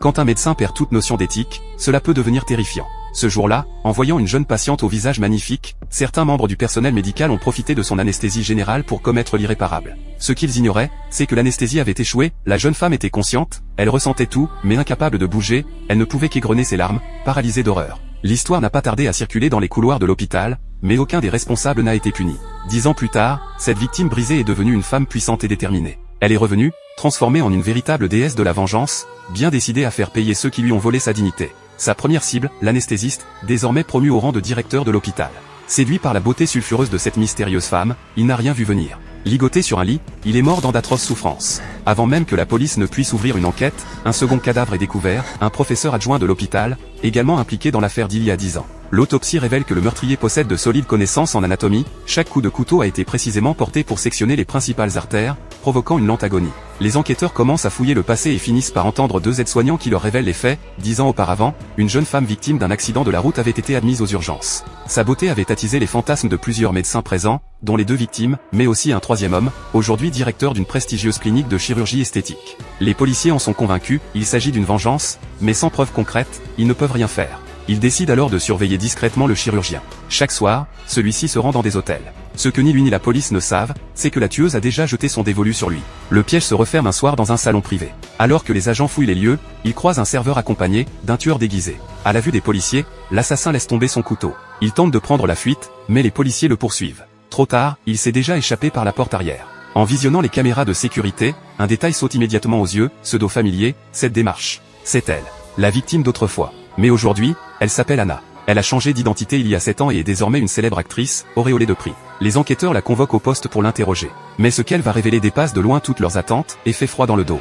Quand un médecin perd toute notion d'éthique, cela peut devenir terrifiant. Ce jour-là, en voyant une jeune patiente au visage magnifique, certains membres du personnel médical ont profité de son anesthésie générale pour commettre l'irréparable. Ce qu'ils ignoraient, c'est que l'anesthésie avait échoué, la jeune femme était consciente, elle ressentait tout, mais incapable de bouger, elle ne pouvait qu'égrener ses larmes, paralysée d'horreur. L'histoire n'a pas tardé à circuler dans les couloirs de l'hôpital, mais aucun des responsables n'a été puni. 10 ans plus tard, cette victime brisée est devenue une femme puissante et déterminée. Elle est revenue, transformée en une véritable déesse de la vengeance, bien décidée à faire payer ceux qui lui ont volé sa dignité. Sa première cible, l'anesthésiste, désormais promu au rang de directeur de l'hôpital. Séduit par la beauté sulfureuse de cette mystérieuse femme, il n'a rien vu venir. Ligoté sur un lit, il est mort dans d'atroces souffrances. Avant même que la police ne puisse ouvrir une enquête, un second cadavre est découvert, un professeur adjoint de l'hôpital, également impliqué dans l'affaire d'il y a 10 ans. L'autopsie révèle que le meurtrier possède de solides connaissances en anatomie, chaque coup de couteau a été précisément porté pour sectionner les principales artères, provoquant une lente agonie. Les enquêteurs commencent à fouiller le passé et finissent par entendre 2 aides-soignants qui leur révèlent les faits. 10 ans auparavant, une jeune femme victime d'un accident de la route avait été admise aux urgences. Sa beauté avait attisé les fantasmes de plusieurs médecins présents, dont les 2 victimes, mais aussi un 3e homme, aujourd'hui directeur d'une prestigieuse clinique de chirurgie esthétique. Les policiers en sont convaincus, il s'agit d'une vengeance, mais sans preuve concrète, ils ne peuvent rien faire. Ils décident alors de surveiller discrètement le chirurgien. Chaque soir, celui-ci se rend dans des hôtels. Ce que ni lui ni la police ne savent, c'est que la tueuse a déjà jeté son dévolu sur lui. Le piège se referme un soir dans un salon privé. Alors que les agents fouillent les lieux, ils croisent un serveur accompagné d'un tueur déguisé. À la vue des policiers, l'assassin laisse tomber son couteau. Il tente de prendre la fuite, mais les policiers le poursuivent. Trop tard, il s'est déjà échappé par la porte arrière. En visionnant les caméras de sécurité, un détail saute immédiatement aux yeux, pseudo-familier, cette démarche. C'est elle, la victime d'autrefois. Mais aujourd'hui, elle s'appelle Anna. Elle a changé d'identité il y a 7 ans et est désormais une célèbre actrice, auréolée de prix. Les enquêteurs la convoquent au poste pour l'interroger. Mais ce qu'elle va révéler dépasse de loin toutes leurs attentes, et fait froid dans le dos.